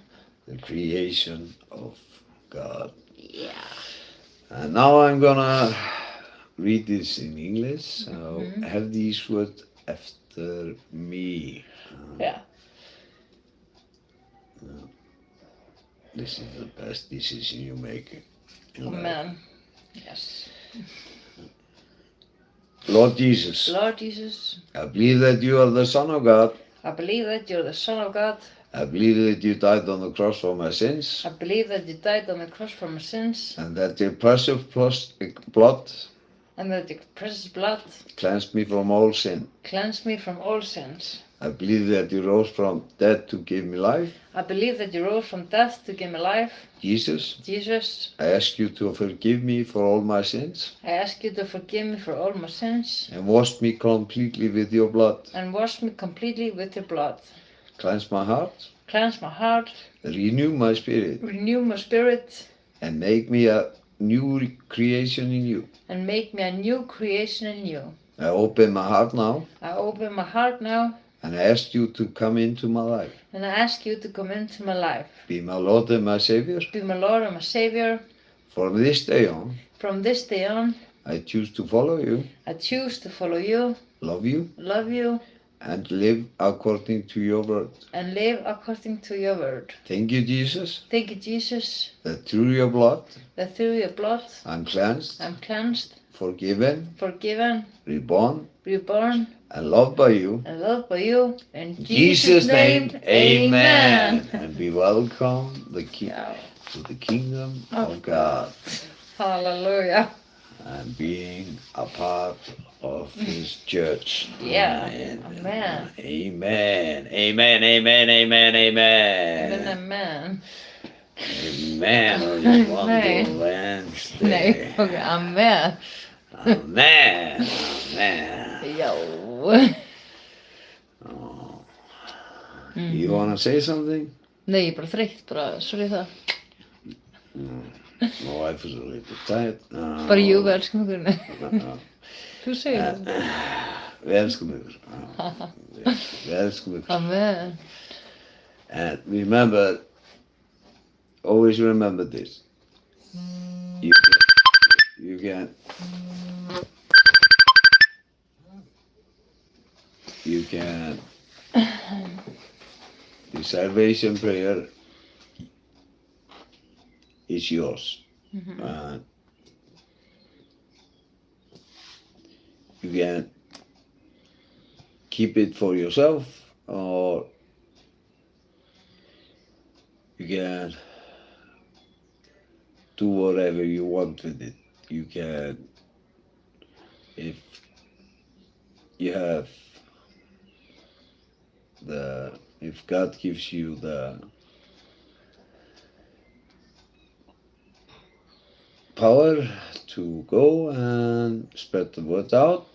The creation of God. Yeah. And now I'm gonna read this in English. So have these words after me. Yeah. This is the best decision you make in life. Amen. Yes. Lord Jesus, Lord Jesus, I believe that you are the Son of God. I believe that you're the Son of God. I believe that you died on the cross for my sins, I believe that you died on the cross for my sins, and that your precious blood and that your precious blood cleansed me from all sin. cleansed me from all sins. I believe that you rose from death to give me life. I believe that you rose from death to give me life. Jesus, Jesus, I ask you to forgive me for all my sins I ask you to forgive me for all my sins and wash me completely with your blood. and wash me completely with your blood. Cleanse my heart, Cleanse my heart, renew my spirit, renew my spirit, and make me a new creation in you. and make me a new creation in you. I open my heart now, I open my heart now, and I ask you to come into my life. and I ask you to come into my life. Be my Lord and my Savior. Be my Lord and my Savior. From this day on, From this day on, I choose to follow you, I choose to follow you, love you, love you, and live according to your word. and live according to your word. Thank you, Jesus, Thank you, Jesus, that through your blood that through your blood I'm cleansed, I'm cleansed, forgiven, forgiven, reborn, reborn, and loved by you. and loved by you. In In Jesus' name, amen. Amen. And be welcome Yeah. to the kingdom of God Hallelujah. and being a part of His church. Yeah. Amen. Amen. Amen. Amen. Amen. Amen. Amen. Amen. Amen. Amen. On this Nej. wonderful Wednesday. Nej, okej, amen. Amen. Amen. Jo. Oh. You wanna say something? Nei, ég er bara þreytt, bara, sorry það. My wife is a little tired. Bara jú, við elskum ykkur. Uh, Þú segir það. Við elskum ykkur. Við elskum ykkur. Amen. And remember, always remember this. You can the salvation prayer is yours. You can keep it for yourself, or you can do whatever you want with it. You can, if you have if God gives you the power to go and spread the word out,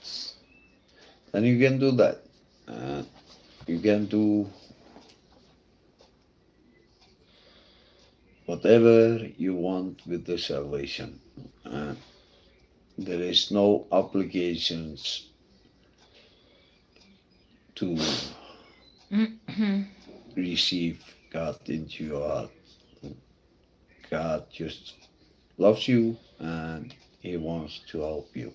then you can do that. You can do whatever you want with the salvation. There is no obligations to receive God into your heart. God just loves you and He wants to help you.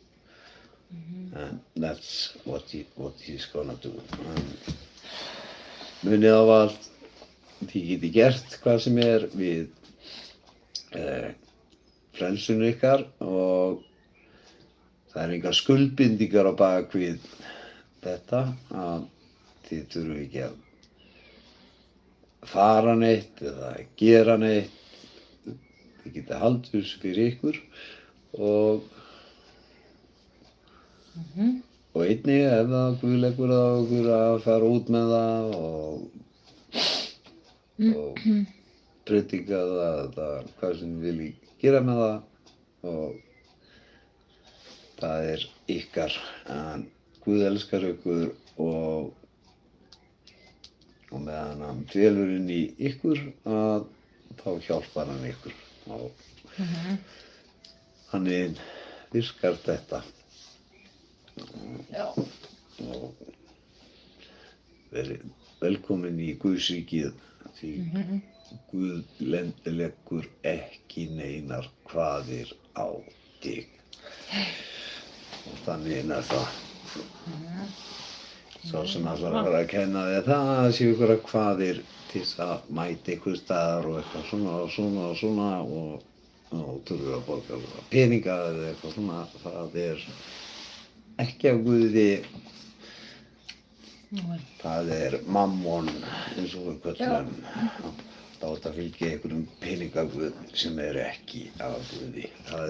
And that's what he's gonna do. Munið á allt, þið geti gert hvað sem við frelsinu ykkar og það engar skuldbindingar á bak við þetta að þið þurfu ekki að fara neitt eða gera neitt. Þið geti haldið þessu fyrir ykkur og einnig ef það Guð leggur á okkur að fara út með það og predika það hvað sem þið viljið gera með það og það ykkar en Guð elskar ykkur og meðan hann dvelur inn í ykkur að þá hjálpar hann ykkur og þannig virkar þetta. Já. Og verið velkomin í Guðsríkið því Guð leggur ekki neinar kvaðir á þig. Og þannig það. Sá sem ætlar að fara að kenna þér það séu ykkur kvaðir til að mæta ykkur staðar og eitthvað svona og þurfum að borga peninga eða eitthvað svona. Það ekki af Guði, það mammon eins og við köllum. Það átt að fylgja einhverjum peningaguð sem ekki af Guði. Það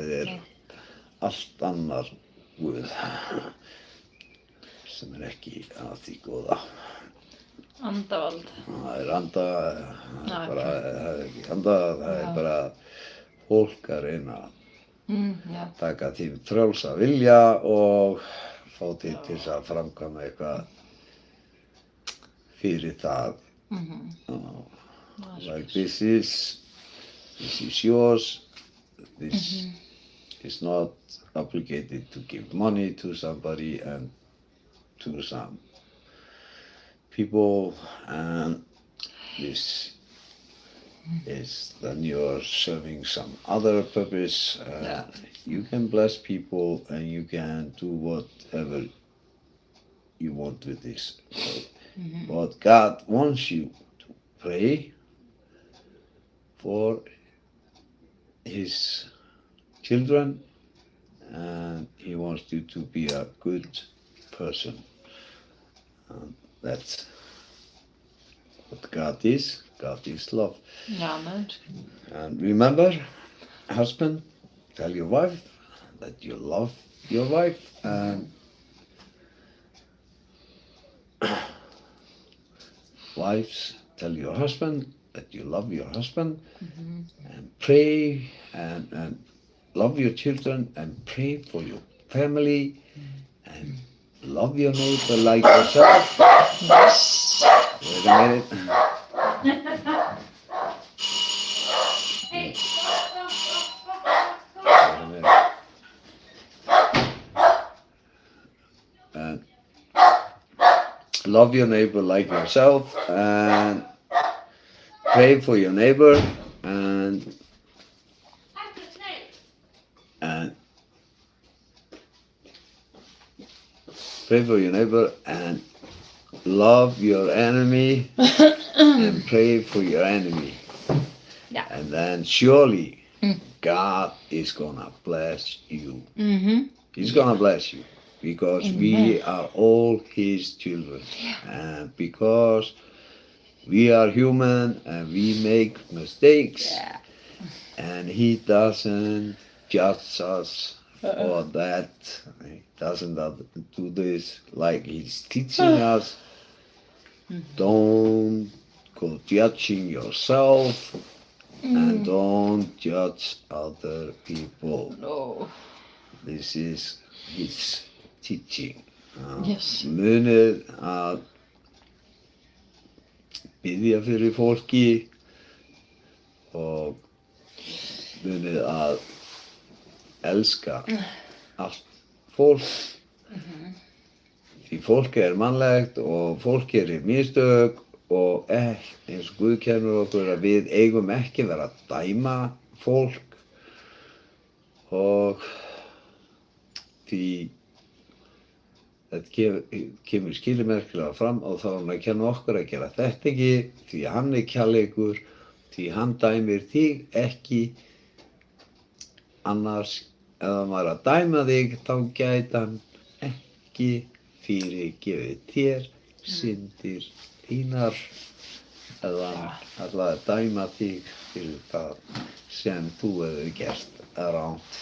allt annar Guð sem ekki af því góða. Andavald. Það anda, það ekki anda, það bara fólk að reyna að taka til frjálsa vilja og fá til að framkvæma eitthvað fyrir það. Like this is yours, this is not obligated to give money to somebody and to some people, and this is then you're serving some other purpose. You can bless people and you can do whatever you want with this. But God wants you to pray for His children and He wants you to be a good person. That's what God is. God is love. Amen. And remember, husband, tell your wife that you love your wife, and wives, tell your husband that you love your husband, and pray and love your children and pray for your family, and love your neighbor like yourself. Yes. Wait a minute. And love your neighbor like yourself and pray for your neighbor and pray for your neighbor and love your enemy and pray for your enemy. Yeah. And then surely God is gonna bless you. He's gonna bless you because we are all His children. And because we are human and we make mistakes, and He doesn't judge us for that. He doesn't do this like He's teaching us. Don't go judging yourself and don't judge other people. No. This is His teaching. Yes. Munið að biðja fyrir fólki og munið að elska allt fólk. Því fólk mannlegt og fólk mistök og eins og Guð kennir okkur að við eigum ekki vera að dæma fólk og því þetta kemur skilmerkilega fram og þá er hann að kenna okkur að gera þetta ekki því hann er kærleikur, því hann dæmir þig ekki, annars ef hann var að dæma þig þá gæti hann ekki fyrirgefið þér syndir þínar eða hann ætlaði að dæma þig fyrir það sem þú hefur gert rangt.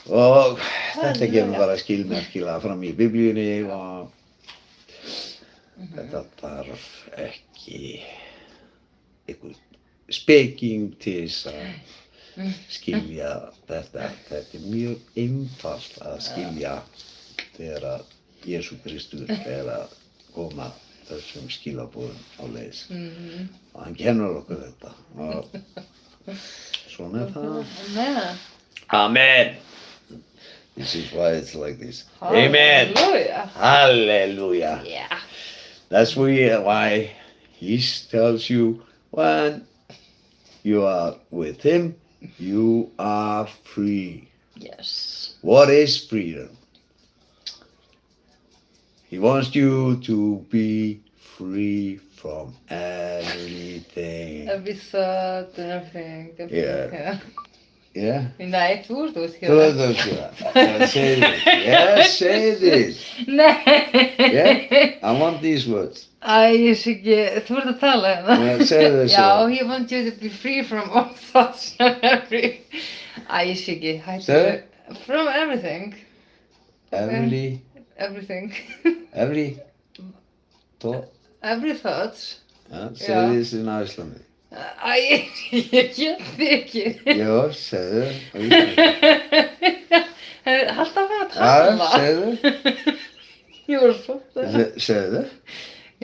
Og þetta kemur bara skilmerkilega fram í Biblíunni og þetta þarf ekki einhver speking til þess að skilja þetta. Þetta er mjög einfalt að skilja þegar Jesú Kristur er að koma þessum skilaboðum á leiðis. Og hann kennur okkur þetta og svona er það. Amen. Amen. This is why it's like this. Amen. Hallelujah. Hallelujah. Yeah. That's why he tells you when you are with him, you are free. Yes. What is freedom? He wants you to be free from everything. Every thought and everything. Yeah. Yeah? Nei, þú ert Þú ert að skilja. Say this. Yes, say this. Nei. Yeah? I want these words. Æ, ég sé ekki, þú ert að tala hérna. Yeah, say this. Já, he wants you to be free from all thoughts and every... Æ, ég sé ekki, hættu. Say From everything. Every thought. Every thoughts. Yeah, say Yeah. this in Icelandic. Æ, ég get þig ekki. Já, segðu. á íslensku. Haltu að fara að Já, tala. segðu. Ég var svo það. Segðu.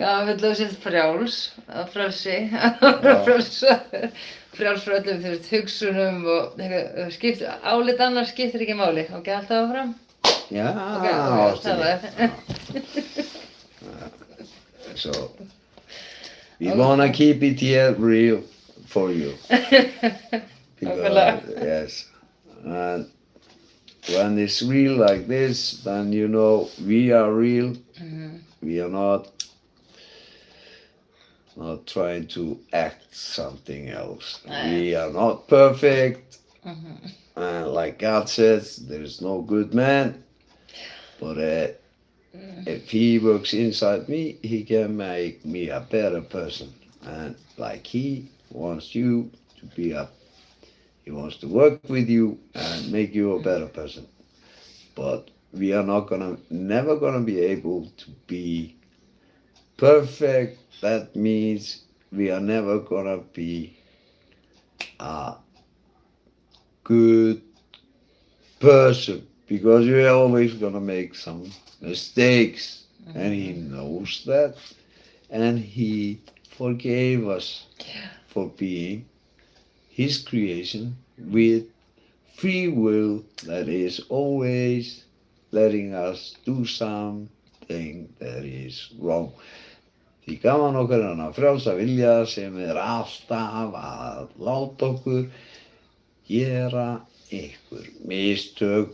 Já, við ætlum að setja frjáls, að frelsi, frjáls frá öllum, þú veist, hugsunum og eitthvað, álit annars skiptir ekki máli, ok, alltaf áfram? Já, Ok, ástin. So, we wanna keep it here real for you. Because, yes. And when it's real like this, then you know we are real. We are not trying to act something else. We are not perfect. And like God says, there is no good man. But if he works inside me, he can make me a better person. And like he wants you to be he wants to work with you and make you a better person. But we are never gonna be able to be perfect. That means we are never gonna be a good person because we are always gonna make some mistakes, and he knows that, and he forgave us for being his creation with free will that is always letting us do something that is wrong. Því gaman okkar hann að frjálsa vilja sem alltaf að láta okkur gera einhver mistök,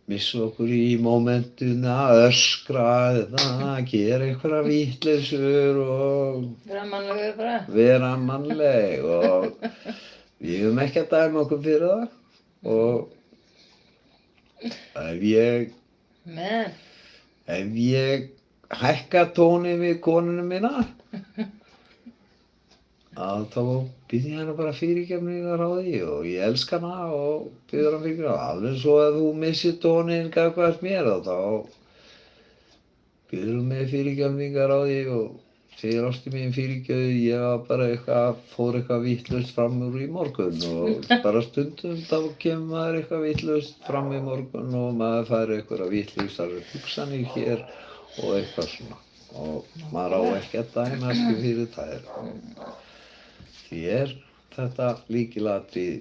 missa okkur í mómentuna, öskra eða gera einhverja vitleysur og vera mannleg og við höfum ekki að dæma okkur fyrir það og ef ég hækka tóninn við konuna mína að þá bið ég hana bara fyrirgefningar á því og ég elska hana og biður hana fyrirgefningar. Alveg svo að þú missir tóninn gagnvart mér og þá biður hún mig fyrirgefningar á því og segir ástu mín fyrirgefðu, ég var bara fór eitthvað vitlaust fram úr í morgun og bara stundum þá kemur maður eitthvað vitlaust fram í morgun og maður fær eitthvað vitlaustar hugsanir hér og eitthvað svona og maður á ekki að dæma sig fyrir þær. Því þetta lykilatriði,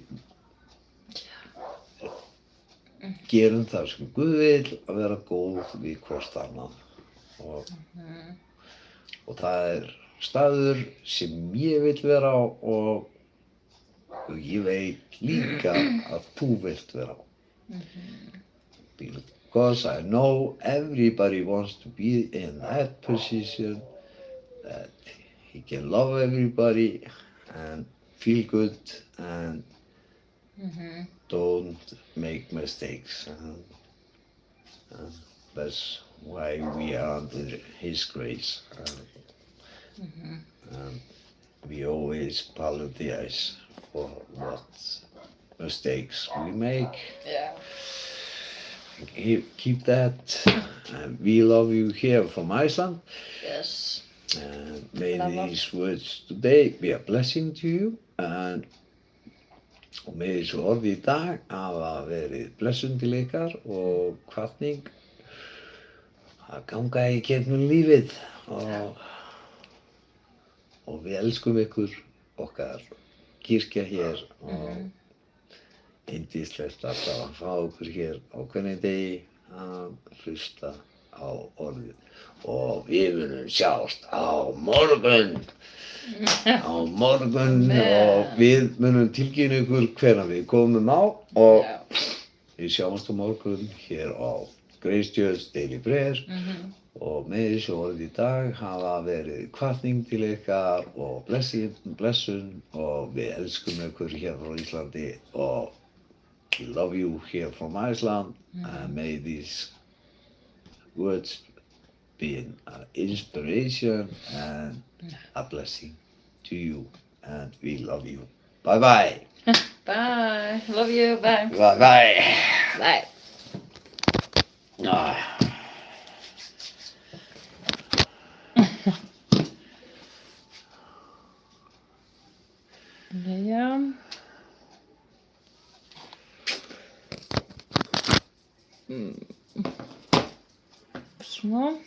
gerum það sem Guð vill að vera góð við hvort annað og það staður sem ég vill vera á og ég veit líka að þú vilt vera á. Because I know everybody wants to be in that position, that he can love everybody and feel good and don't make mistakes. And that's why we are under his grace. And we always apologize for what mistakes we make. Yeah. Keep that. And we love you here from Iceland. Yes. And may Love. these words today be a blessing to you. Og með þessu orði í dag hafa verið blessun til ykkar og hvatning að ganga í gegnum lífið og við elskum ykkur, okkar kirkja hér og yndislegt alltaf að fá okkur hér á hvernig degi að hlusta á orðið og við munum sjást á morgun. Og við munum tilkynna ykkur hvenær við komum á og við sjáumst á morgun hér á Grace Church Daily Prayer og með þessu orð í dag hafa verið hvatning til ykkar og blessun og við elskum ykkur hér frá Íslandi og we love you here from Iceland and may these words be an inspiration and a blessing to you, and we love you. Bye bye. Bye. Love you. Bye. Bye bye. Bye. Ja. Svona.